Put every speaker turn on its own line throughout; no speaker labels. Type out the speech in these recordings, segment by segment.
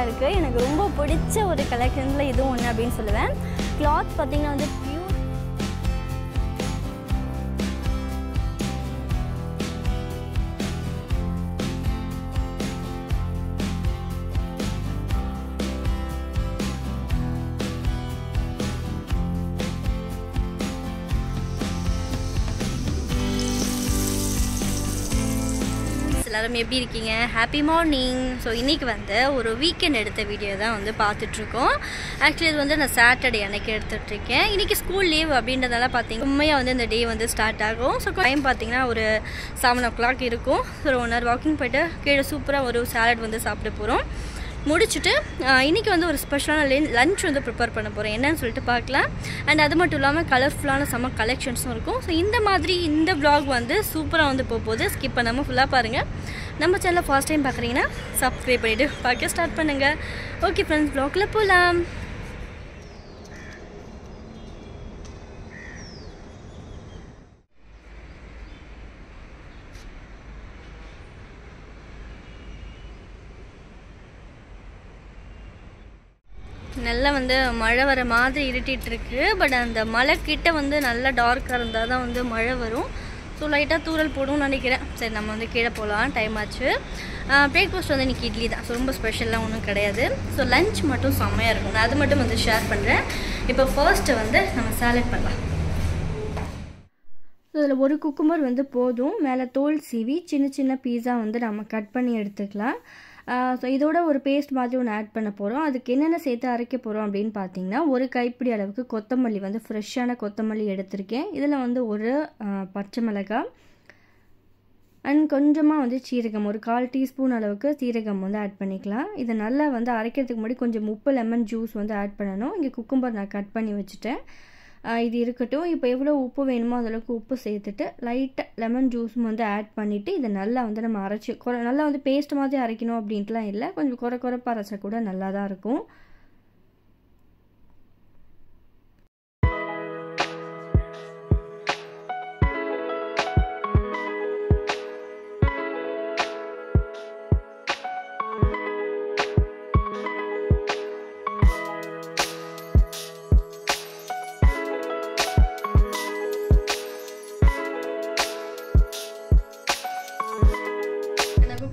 இருக்குது. எனக்கு ரொம்ப பிடிச்ச ஒரு கலெக்ஷன்ஸில் இதுவும் ஒன்று அப்படின்னு சொல்லுவேன். கிளாத் பார்த்திங்கன்னா வந்து பியூர் எல்லாரும் எப்படி இருக்கீங்க? Happy morning. ஸோ இன்றைக்கி வந்து ஒரு வீக்கெண்ட் எடுத்த வீடியோ தான் வந்து பார்த்துட்ருக்கோம். ஆக்சுவலி இது வந்து நான் சாட்டர்டே அன்றைக்கி எடுத்துகிட்ருக்கேன். இன்றைக்கி ஸ்கூல் லீவ் அப்படின்றதால பார்த்தீங்கன்னா உண்மையாக வந்து இந்த டே வந்து ஸ்டார்ட் ஆகும். ஸோ டைம் பார்த்தீங்கன்னா ஒரு 7 o'clock இருக்கும். ஸோ 1 hour வாக்கிங் போய்ட்டு கீழே சூப்பராக ஒரு சாலட் வந்து சாப்பிட போகிறோம். முடிச்சுட்டு இன்றைக்கி வந்து ஒரு ஸ்பெஷலான லன்ச் வந்து ப்ரிப்பேர் பண்ண போகிறேன். என்னன்னு சொல்லிட்டு பார்க்கலாம். அண்ட் அது மட்டும் இல்லாமல் கலர்ஃபுல்லான செம்ம கலெக்ஷன்ஸும் இருக்கும். ஸோ இந்த மாதிரி இந்த vlog வந்து சூப்பராக வந்து போகுது. ஸ்கிப் பண்ணாமல் ஃபுல்லாக பாருங்கள். நம்ம சேனலில் ஃபர்ஸ்ட் டைம் பார்க்குறீங்கன்னா சப்ஸ்கிரைப் பண்ணிவிட்டு பார்க்க ஸ்டார்ட் பண்ணுங்கள். ஓகே ஃப்ரெண்ட்ஸ், vlogல போகலாம். நல்லா வந்து மழை வர மாதிரி இருட்டிகிட்ருக்கு. பட் அந்த மழை கிட்ட வந்து நல்லா டார்க்காக இருந்தால் தான் வந்து மழை வரும். ஸோ லைட்டாக தூரல் போடும்னு நினைக்கிறேன். சரி, நம்ம வந்து கீழே போகலாம். டைம் ஆச்சு. பிரேக்ஃபாஸ்ட் வந்து இன்றைக்கி இட்லி தான். ஸோ ரொம்ப ஸ்பெஷலாக ஒன்றும் கிடையாது. ஸோ லன்ச் மட்டும் செம்மையாக இருக்கும். நான் அது மட்டும் வந்து ஷேர் பண்ணுறேன். இப்போ ஃபர்ஸ்ட்டு வந்து நம்ம சாலட் பண்ணலாம். இதில் ஒரு குக்கும்பர் வந்து போதும். மேலே தோல் சீவி சின்ன சின்ன பீஸா வந்து நம்ம கட் பண்ணி எடுத்துக்கலாம். ஸோ இதோட ஒரு பேஸ்ட் மாதிரி ஒன்று ஆட் பண்ண போகிறோம். அதுக்கு என்னென்ன சேர்த்து அரைக்க போகிறோம் அப்படின்னு பார்த்தீங்கன்னா, ஒரு கைப்பிடி அளவுக்கு கொத்தமல்லி வந்து ஃப்ரெஷ்ஷான கொத்தமல்லி எடுத்திருக்கேன். இதில் வந்து ஒரு பச்சை மிளகாய் அண்ட் கொஞ்சமாக வந்து சீரகம், ஒரு 1/4 டீஸ்பூன் அளவுக்கு சீரகம் வந்து ஆட் பண்ணிக்கலாம். இதை நல்லா வந்து அரைக்கிறதுக்கு முன்னாடி கொஞ்சம் உப்பு, லெமன் ஜூஸ் வந்து ஆட் பண்ணணும். இங்கே குக்கும்பர் நான் கட் பண்ணி வச்சுட்டேன். இது இருக்கட்டும். இப்போ எவ்வளோ உப்பு வேணுமோ அந்தளவுக்கு உப்பு சேர்த்துட்டு லைட்டாக லெமன் ஜூஸும் வந்து ஆட் பண்ணிவிட்டு இதை நல்லா வந்து நம்ம அரைச்சி நல்லா வந்து பேஸ்ட் மாதிரி அரைக்கணும் அப்படின்ட்டுலாம் இல்லை. கொஞ்சம் குறைப்பாக அரைச்சா கூட நல்லா தான் இருக்கும்.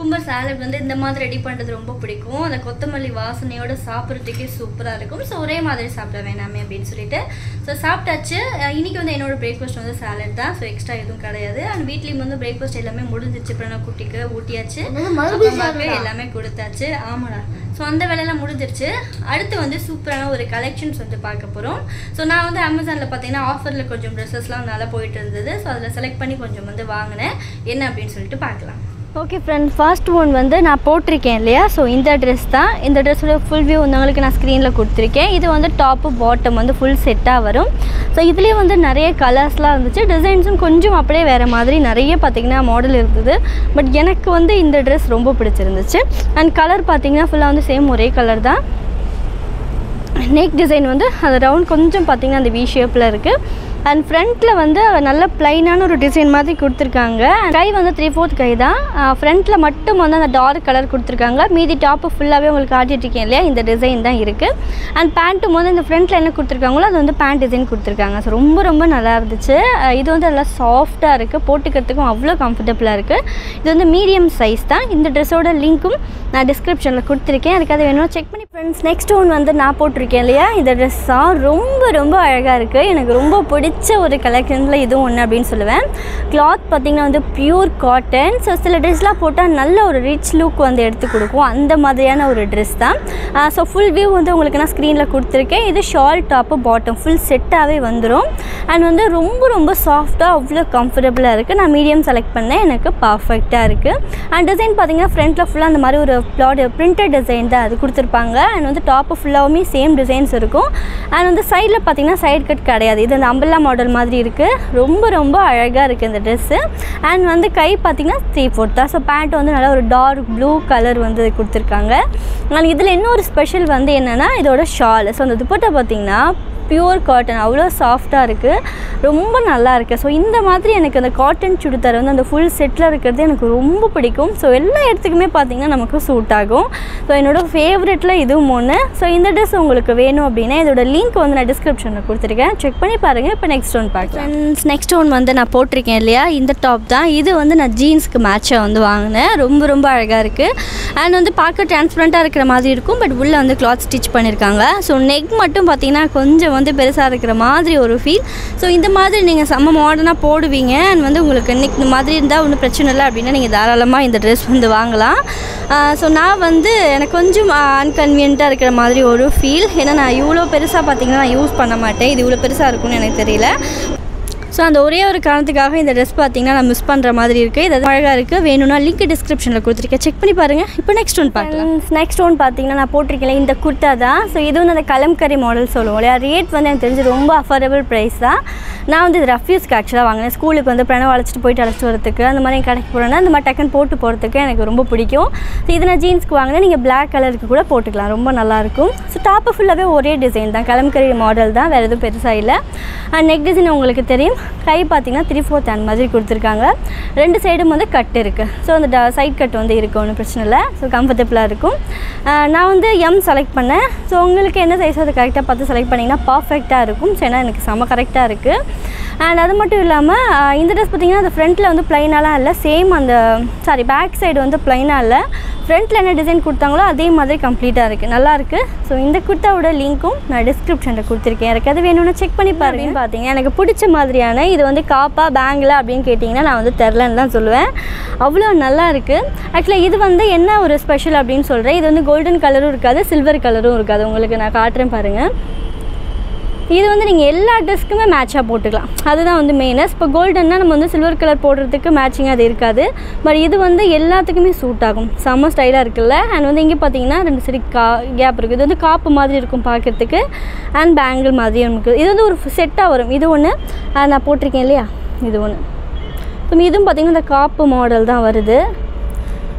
குக்கும்பர் சாலட் வந்து இந்த மாதிரி ரெடி பண்ணுறது ரொம்ப பிடிக்கும். அந்த கொத்தமல்லி வாசனையோட சாப்பிட்றதுக்கே சூப்பராக இருக்கும். ஸோ ஒரே மாதிரி சாப்பிட வேணாமே அப்படின்னு சொல்லிட்டு ஸோ சாப்பிட்டாச்சு. இன்றைக்கி வந்து என்னோட பிரேக்ஃபாஸ்ட் வந்து சாலட் தான். ஸோ எக்ஸ்ட்ரா எதுவும் கிடையாது. அண்ட் வீட்லேயும் வந்து பிரேக்ஃபாஸ்ட் எல்லாமே முடிஞ்சிச்சு. அப்புறம் நான் குட்டிக்கு ஊட்டியாச்சு, எல்லாமே கொடுத்தாச்சு. ஆமாடா. ஸோ அந்த வேலையெல்லாம் முடிஞ்சிருச்சு. அடுத்து வந்து சூப்பரான ஒரு கலெக்ஷன்ஸ் வந்து பார்க்க போகிறோம். ஸோ நான் வந்து அமேசானில் பார்த்தீங்கன்னா ஆஃபரில் கொஞ்சம் ட்ரெஸ்ஸஸ்லாம் நல்லா போயிட்டு இருந்தது. ஸோ அதில் செலக்ட் பண்ணி கொஞ்சம் வந்து வாங்கினேன். என்ன அப்படின்னு சொல்லிட்டு பார்க்கலாம். ஓகே ஃப்ரெண்ட்ஸ், ஃபர்ஸ்ட் ஒன் வந்து நான் போட்டிருக்கேன் இல்லையா. ஸோ இந்த ட்ரெஸ் தான். இந்த ட்ரெஸ்ஸோட ஃபுல் வியூ வந்து உங்களுக்கு நான் ஸ்க்ரீனில் கொடுத்துருக்கேன். இது வந்து டாப்பு பாட்டம் வந்து ஃபுல் செட்டாக வரும். ஸோ இதுலேயே வந்து நிறைய கலர்ஸ்லாம் இருந்துச்சு. டிசைன்ஸும் கொஞ்சம் அப்படியே வேறு மாதிரி நிறைய பார்த்திங்கன்னா மாடல் இருந்தது. பட் எனக்கு வந்து இந்த ட்ரெஸ் ரொம்ப பிடிச்சிருந்துச்சு. அண்ட் கலர் பார்த்திங்கன்னா ஃபுல்லாக வந்து சேம் ஒரே கலர் தான். நெக் டிசைன் வந்து அது ரவுண்ட் கொஞ்சம் பார்த்திங்கன்னா அந்த வி ஷேப்பில் இருக்குது. அண்ட் ஃப்ரண்ட்டில் வந்து நல்ல ப்ளைனான ஒரு டிசைன் மாதிரி கொடுத்துருக்காங்க. கை வந்து 3/4 கை தான். ஃப்ரண்ட்டில் மட்டும் வந்து அந்த டார்க் கலர் கொடுத்துருக்காங்க. மீதி டாப்பு ஃபுல்லாகவே உங்களுக்கு காட்டிகிட்ருக்கேன் இல்லையா, இந்த டிசைன் தான் இருக்குது. அண்ட் பேண்ட்டும் வந்து இந்த ஃப்ரண்ட்டில் என்ன கொடுத்துருக்காங்களோ அது வந்து பேண்ட் டிசைன் கொடுத்துருக்காங்க. ஸோ ரொம்ப ரொம்ப நல்லா இருந்துச்சு. இது வந்து நல்லா சாஃப்டாக இருக்குது. போட்டுக்கிறதுக்கும் அவ்வளோ கம்ஃபர்டபுளாக இருக்குது. இது வந்து மீடியம் சைஸ் தான். இந்த ட்ரெஸ்ஸோட லிங்க்கும் நான் டிஸ்கிரிப்ஷனில் கொடுத்துருக்கேன். அதுக்கு அது வேணும் செக் பண்ணி ஃப்ரெண்ட்ஸ். நெக்ஸ்ட் ஒன் வந்து நான் போட்டிருக்கேன் இல்லையா, இந்த ட்ரெஸ் தான் ரொம்ப ரொம்ப அழகாக இருக்குது. எனக்கு ரொம்ப பிடிச்ச ஒரு கலெக்ஷன்ஸில் இதுவும் ஒன்று அப்படின்னு சொல்லுவேன். கிளாத் பார்த்திங்கன்னா வந்து பியூர் காட்டன். ஸோ சில ட்ரெஸ்லாம் போட்டால் நல்ல ஒரு ரிச் லுக் வந்து எடுத்து கொடுக்கும். அந்த மாதிரியான ஒரு ட்ரெஸ் தான். ஸோ ஃபுல் வியூ வந்து உங்களுக்கு நான் ஸ்க்ரீனில் கொடுத்துருக்கேன். இது ஷால் டாப்பு பாட்டம் ஃபுல் செட்டாகவே வந்துடும். அண்ட் வந்து ரொம்ப ரொம்ப சாஃப்டாக அவ்வளோ கம்ஃபர்டபுளாக இருக்குது. நான் மீடியம் செலக்ட் பண்ணேன். எனக்கு பர்ஃபெக்டாக இருக்குது. அண்ட் டிசைன் பார்த்திங்கன்னா ஃப்ரண்ட்டில் ஃபுல்லாக அந்த மாதிரி ஒரு பிரிண்டட் டிசைன் தான் அது கொடுத்துருப்பாங்க. அண்ட் வந்து டாப்பு ஃபுல்லாகவுமே சேம் டிசைன்ஸ் இருக்கும். அண்ட் வந்து சைடில் பார்த்திங்கன்னா சைட் கட் கிடையாது. இது அந்த அம்பல்லா மாடல் மாதிரி இருக்குது. ரொம்ப ரொம்ப அழகாக இருக்குது இந்த ட்ரெஸ்ஸு. அண்ட் வந்து கை பார்த்திங்கன்னா 3/4 தான். ஸோ பேண்ட் வந்து நல்லா ஒரு டார்க் ப்ளூ கலர் வந்து கொடுத்துருக்காங்க. அண்ட் இதில் இன்னொரு ஸ்பெஷல் வந்து என்னென்னா இதோட ஷால். ஸோ அந்த துப்பட்டா பார்த்திங்கன்னா பியூர் காட்டன் அவ்வளோ சாஃப்டாக இருக்குது. ரொம்ப நல்லா இருக்குது. ஸோ இந்த மாதிரி எனக்கு அந்த காட்டன் சுடிதார் வந்து அந்த ஃபுல் செட்டில் இருக்கிறது எனக்கு ரொம்ப பிடிக்கும். ஸோ எல்லா இடத்துக்குமே பார்த்திங்கன்னா நமக்கு சூட் ஆகும். ஸோ என்னோடய ஃபேவரெட்டில் இதுவும் ஒன்று. ஸோ இந்த ட்ரெஸ் உங்களுக்கு வேணும் அப்படின்னா இதோட லிங்க் வந்து நான் டிஸ்கிரிப்ஷனில் கொடுத்துருக்கேன், செக் பண்ணி பாருங்கள். இப்போ நெக்ஸ்ட் ஒன் பார்க்கலாம். நெக்ஸ்ட் ஒன் வந்து நான் போட்டிருக்கேன் இல்லையா, இந்த டாப் தான். இது வந்து நான் ஜீன்ஸ்க்கு மேட்சாக வந்து வாங்கினேன். ரொம்ப ரொம்ப அழகாக இருக்குது. அண்ட் வந்து பார்க்க டிரான்ஸ்பரண்ட்டாக இருக்கிற மாதிரி இருக்கும், பட் உள்ளே வந்து கிளாத் ஸ்டிச் பண்ணியிருக்காங்க. ஸோ நெக் மட்டும் பார்த்திங்கன்னா கொஞ்சம் வந்து பெருசாக இருக்கிற மாதிரி ஒரு ஃபீல். ஸோ இந்த மாதிரி நீங்கள் செம்ம மாடர்னாக போடுவீங்க அண்ட் வந்து உங்களுக்கு நெக் இந்த மாதிரி இருந்தால் ஒன்றும் பிரச்சனை இல்லை அப்படின்னா நீங்கள் தாராளமாக இந்த ட்ரெஸ் வந்து வாங்கலாம். ஸோ நான் வந்து எனக்கு கொஞ்சம் அன்கன்வீனியண்ட்டாக இருக்கிற மாதிரி ஒரு ஃபீல். ஏன்னா நான் இவ்வளோ பெருசாக பார்த்திங்கன்னா நான் யூஸ் பண்ண மாட்டேன். இது இவ்வளோ பெருசாக இருக்கும்னு எனக்கு தெரியல. ஸோ அந்த ஒரே ஒரு காரணத்துக்காக இந்த ட்ரெஸ் பார்த்திங்கன்னா நான் மிஸ் பண்ணுற மாதிரி இருக்குது. இது அழகாக இருக்குது. வேணும்னா லிங்க் டிஸ்கிரிப்ஷனில் கொடுத்துருக்கேன், செக் பண்ணி பாருங்கள். இப்போ நெக்ஸ்ட் ஒன் பார்க்கலாம். நெக்ஸ்ட் ஒன் பார்த்திங்கன்னா நான் போட்டிருக்கேன் இந்த குர்த்தா தான். ஸோ இது வந்து அந்த கலம்கரி மாடல் சொல்லுவோம் இல்லையா, ரேட் வந்து எனக்கு தெரிஞ்சு ரொம்ப அஃபோர்டபுள் ப்ரைஸ் தான். நான் வந்து இது ரஃப்யூஸ்க்கு ஆக்சுவலாக வாங்கினேன். ஸ்கூலுக்கு வந்து பிரணவ் அழைச்சிட்டு போயிட்டு அழைச்சிட்டு வரதுக்கு அந்த மாதிரி கடைக்கு போகிறேன்னா அந்த மாதிரி டக்குன்னு போட்டு போகிறதுக்கு எனக்கு ரொம்ப பிடிக்கும். ஸோ இது நான் ஜீன்ஸ்க்கு வாங்கினேன். நீங்கள் பிளாக் கலருக்கு கூட போட்டுக்கலாம், ரொம்ப நல்லாயிருக்கும். ஸோ டாப்பு ஃபுல்லாகவே ஒரே டிசைன் தான், கலம்கரி மாடல் தான், வேறு எதுவும் பெருசாக இல்லை. நெக் டிசைன் உங்களுக்கு தெரியும். கை பார்த்திங்கன்னா 3/4 ஹேண்ட் மாதிரி கொடுத்துருக்காங்க. ரெண்டு சைடும் வந்து கட் இருக்குது. ஸோ அந்த சைட் கட் வந்து இருக்குது, ஒன்றும் பிரச்சனை இல்லை. ஸோ கம்ஃபர்டபுளாக இருக்கும். நான் வந்து எம் செலக்ட் பண்ணேன். ஸோ உங்களுக்கு என்ன சைஸோ அதை கரெக்டாக பார்த்து செலக்ட் பண்ணிங்கன்னா பர்ஃபெக்டாக இருக்கும். ஸோ ஏன்னா எனக்கு செம்ம கரெக்டாக இருக்குது. அண்ட் அது மட்டும் இல்லாமல் இந்த ட்ரெஸ் பார்த்திங்கன்னா அந்த ஃப்ரண்ட்டில் வந்து ப்ளைனாலாம் இல்லை, சேம் அந்த பேக் சைடு வந்து ப்ளைனாக இல்லை, ஃப்ரண்ட்டில் என்ன டிசைன் கொடுத்தாங்களோ அதே மாதிரி கம்ப்ளீட்டாக இருக்குது, நல்லாயிருக்கு. ஸோ இந்த குர்த்தாவோட லிங்க்கும் நான் டிஸ்கிரிப்ஷனில் கொடுத்துருக்கேன், எனக்கு அது வேணும்னா செக் பண்ணி பாருங்கன்னு. பார்த்தீங்கன்னா எனக்கு பிடிச்ச மாதிரியான இது வந்து காப்பா பேங்கில் அப்படின்னு கேட்டிங்கன்னா நான் வந்து தெரிலன்னு தான் சொல்லுவேன். அவ்வளோ நல்லா இருக்குது. ஆக்சுவலாக இது வந்து என்ன ஒரு ஸ்பெஷல் அப்படின்னு சொல்கிறேன். இது வந்து கோல்டன் கலரும் இருக்காது, சில்வர் கலரும் இருக்காது. உங்களுக்கு நான் காட்டுறேன் பாருங்கள். இது வந்து நீங்கள் எல்லா ட்ரெஸ்க்குமே மேட்சாக போட்டுக்கலாம், அதுதான் வந்து மெயினஸ். இப்போ கோல்டன்னா நம்ம வந்து சில்வர் கலர் போடுறதுக்கு மேட்சிங்காக அது இருக்காது, பட் இது வந்து எல்லாத்துக்குமே சூட் ஆகும். செம்ம ஸ்டைலாக இருக்குல்ல. அண்ட் வந்து இங்கே பார்த்தீங்கன்னா 2 சைடு கேப் இருக்குது. இது வந்து காப்பு மாதிரி இருக்கும் பார்க்குறதுக்கு, அண்ட் பேங்கிள் மாதிரியும் இருக்குது. இது வந்து ஒரு செட்டாக வரும். இது ஒன்று நான் போட்டிருக்கேன் இல்லையா, இது ஒன்று. ஸோ இதுவும் பார்த்திங்கன்னா இந்த காப்பு மாடல் தான் வருது.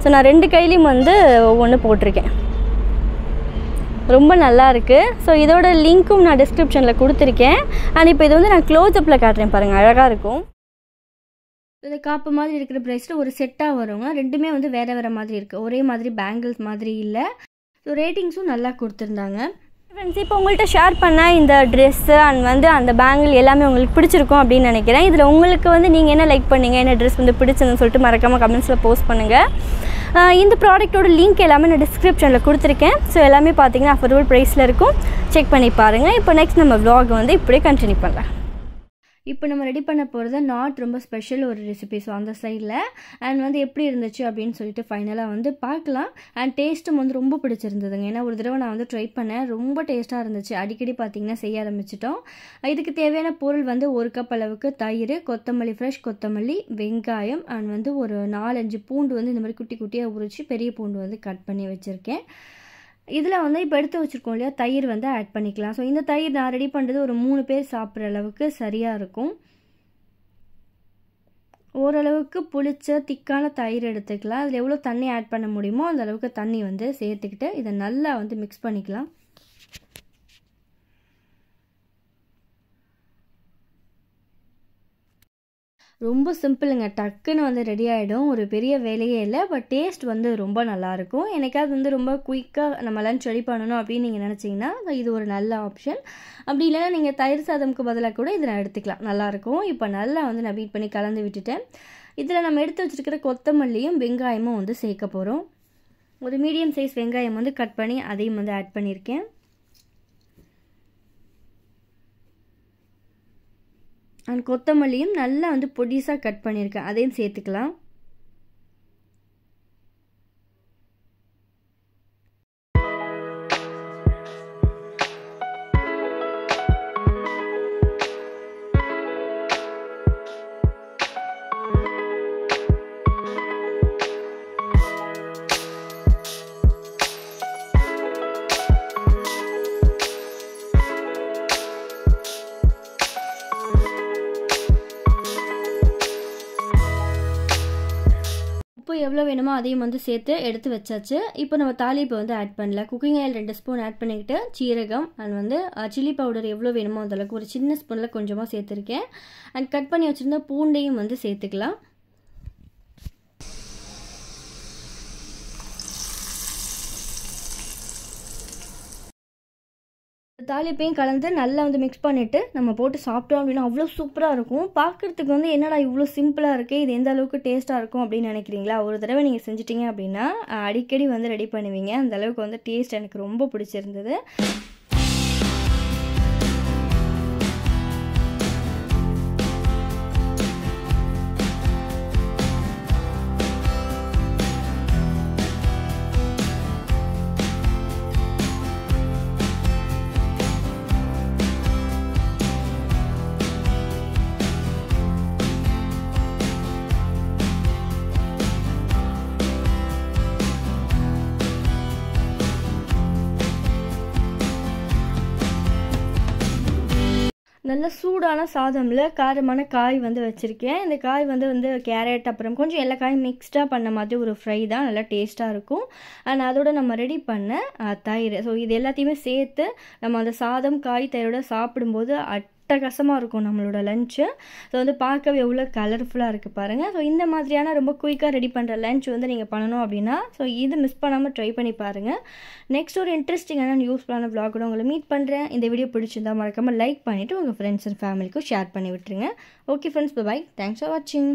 ஸோ நான் 2 கையிலையும் வந்து ஒவ்வொன்று போட்டிருக்கேன், ரொம்ப நல்லா இருக்குது. ஸோ இதோட லிங்க்கும் நான் டிஸ்கிரிப்ஷனில் கொடுத்துருக்கேன். அண்ட் இப்போ இது வந்து நான் க்ளோஸ்அப்பில் காட்டுறேன் பாருங்கள், அழகாக இருக்கும். இது காப்பு மாதிரி இருக்கிற ப்ரைஸில் ஒரு செட்டாக வருங்க. ரெண்டுமே வந்து வேறு வேறு மாதிரி இருக்குது, ஒரே மாதிரி பேங்கிள்ஸ் மாதிரி இல்லை. ஸோ ரேட்டிங்ஸும் நல்லா கொடுத்துருந்தாங்க. ஃப்ரெண்ட்ஸ், இப்போ உங்கள்கிட்ட ஷேர் பண்ண இந்த ட்ரெஸ்ஸு அண்ட் வந்து அந்த பேங்கிள் எல்லாமே உங்களுக்கு பிடிச்சிருக்கும் அப்படின்னு நினைக்கிறேன். இதில் உங்களுக்கு வந்து நீங்கள் என்ன லைக் பண்ணீங்க, என்ன ட்ரெஸ் வந்து பிடிச்சதுன்னு சொல்லிட்டு மறக்காமல் கமெண்ட்ஸில் போஸ்ட் பண்ணுங்கள். இந்த ப்ராடக்ட்டோட லிங்க் எல்லாமே நான் டிஸ்கிரிப்ஷனில் கொடுத்துருக்கேன். ஸோ எல்லாமே பார்த்தீங்கன்னா அஃபோர்டபுள் ப்ரைஸில் இருக்கும், செக் பண்ணி பாருங்கள். இப்போ நெக்ஸ்ட் நம்ம vlog வந்து இப்படியே கண்டினியூ பண்ணலாம். இப்போ நம்ம ரெடி பண்ண போகிறது நாட் ரொம்ப ஸ்பெஷல் ஒரு ரெசிபி. ஸோ அந்த சைடில் அண்ட் வந்து எப்படி இருந்துச்சு அப்படின்னு சொல்லிட்டு ஃபைனலாக வந்து பார்க்கலாம். அண்ட் டேஸ்ட்டும் வந்து ரொம்ப பிடிச்சிருந்ததுங்க. ஏன்னா ஒரு தடவை நான் வந்து ட்ரை பண்ணேன், ரொம்ப டேஸ்ட்டாக இருந்துச்சு. அடிக்கடி பார்த்திங்கன்னா செய்ய ஆரம்பிச்சிட்டோம். இதுக்கு தேவையான பொருள் வந்து 1 கப் அளவுக்கு தயிர், கொத்தமல்லி, ஃப்ரெஷ் கொத்தமல்லி, வெங்காயம் அண்ட் வந்து ஒரு 4-5 பூண்டு வந்து இந்த மாதிரி குட்டி குட்டியாக உரிச்சு பெரிய பூண்டு வந்து கட் பண்ணி வச்சுருக்கேன். இதில் வந்து இப்போ எடுத்து வச்சுருக்கோம் இல்லையா, தயிர் வந்து ஆட் பண்ணிக்கலாம். ஸோ இந்த தயிர் நான் ரெடி பண்ணுறது ஒரு 3 பேர் சாப்பிட்ற அளவுக்கு சரியாக இருக்கும். ஓரளவுக்கு புளிச்ச திக்கான தயிர் எடுத்துக்கலாம். அதில் எவ்வளோ தண்ணி ஆட் பண்ண முடியுமோ அந்த அளவுக்கு தண்ணி வந்து சேர்த்துக்கிட்டு இதை நல்லா வந்து மிக்ஸ் பண்ணிக்கலாம். ரொம்ப சிம்பிளுங்க, டக்குன்னு வந்து ரெடி ஆகிடும், ஒரு பெரிய வேலையே இல்லை. பட் டேஸ்ட் வந்து ரொம்ப நல்லாயிருக்கும். எனக்காவது வந்து ரொம்ப குயிக்காக நம்ம லஞ்ச் ரெடி பண்ணணும் அப்படின்னு நீங்கள் நினச்சிங்கன்னா இது ஒரு நல்ல ஆப்ஷன். அப்படி இல்லைன்னா நீங்கள் தயிர் சாதம்க்கு பதிலாக கூட இதை நான் எடுத்துக்கலாம், நல்லாயிருக்கும். இப்போ நல்லா வந்து நான் பீட் பண்ணி கலந்து விட்டுட்டேன். இதில் நம்ம எடுத்து வச்சுருக்கிற கொத்தமல்லியும் வெங்காயமும் வந்து சேர்க்க போகிறோம். ஒரு மீடியம் சைஸ் வெங்காயம் வந்து கட் பண்ணி அதையும் வந்து ஆட் பண்ணியிருக்கேன். அண்ட் கொத்தமல்லியும் நல்லா வந்து பொடிசாக கட் பண்ணியிருக்கேன், அதையும் சேர்த்துக்கலாம். எவ்வளோ வேணுமோ அதையும் வந்து சேர்த்து எடுத்து வச்சாச்சு. இப்போ நம்ம தாளிப்பை வந்து ஆட் பண்ணலாம். குக்கிங் ஆயில் 2 ஸ்பூன் ஆட் பண்ணிக்கிட்டு சீரகம் அண்ட் வந்து சில்லி பவுடர் எவ்வளோ வேணுமோ அந்தளவுக்கு ஒரு சின்ன ஸ்பூனில் கொஞ்சமாக சேர்த்துருக்கேன். அண்ட் கட் பண்ணி வச்சுருந்த பூண்டையும் வந்து சேர்த்துக்கலாம். தாளிப்பையும் கலந்து நல்லா வந்து மிக்ஸ் பண்ணிவிட்டு நம்ம போட்டு சாப்பிட்டோம் அப்படின்னா அவ்வளோ சூப்பராக இருக்கும். பார்க்குறதுக்கு வந்து என்னடா இவ்வளோ சிம்பிளாக இருக்குது, இது எந்த அளவுக்கு டேஸ்ட்டாக இருக்கும் அப்படின்னு நினைக்கிறீங்களா? ஒரு தடவை நீங்கள் செஞ்சிட்டிங்க அப்படின்னா அடிக்கடி வந்து ரெடி பண்ணுவீங்க. அந்தளவுக்கு வந்து டேஸ்ட் எனக்கு ரொம்ப பிடிச்சிருந்தது. நல்ல சூடான சாதமில் காரமான காய் வந்து வச்சுருக்கேன். இந்த காய் வந்து கேரட் அப்புறம் கொஞ்சம் எல்லா காயும் மிக்ஸ்டாக பண்ண மாதிரி ஒரு ஃப்ரை தான், நல்லா டேஸ்ட்டாக இருக்கும். அண்ட் அதோட நம்ம ரெடி பண்ண தயிர், ஸோ இது எல்லாத்தையுமே சேர்த்து நம்ம அந்த சாதம் காய் தயிரோட சாப்பிடும்போது அட்டகாசமாக இருக்கும் நம்மளோட லஞ்சு. ஸோ வந்து பார்க்கவே எவ்வளோ கலர்ஃபுல்லாக இருக்குது பாருங்கள். ஸோ இந்த மாதிரியான ரொம்ப குயிக்காக ரெடி பண்ணுற லஞ்ச் வந்து நீங்கள் பண்ணணும் அப்படின்னா ஸோ இது மிஸ் பண்ணாமல் ட்ரை பண்ணி பாருங்கள். நெக்ஸ்ட் ஒரு இன்ட்ரெஸ்டிங்கான யூஸ்ஃபுல்லான vlog-ஓட உங்களை மீட் பண்ணுறேன். இந்த வீடியோ பிடிச்சிருந்தா மறக்காமல் லைக் பண்ணிவிட்டு உங்கள் ஃப்ரெண்ட்ஸ் அண்ட் ஃபேமிலிக்கும் ஷேர் பண்ணி விட்டுருங்க. Okay friends, bye. Thanks for வாட்சிங்.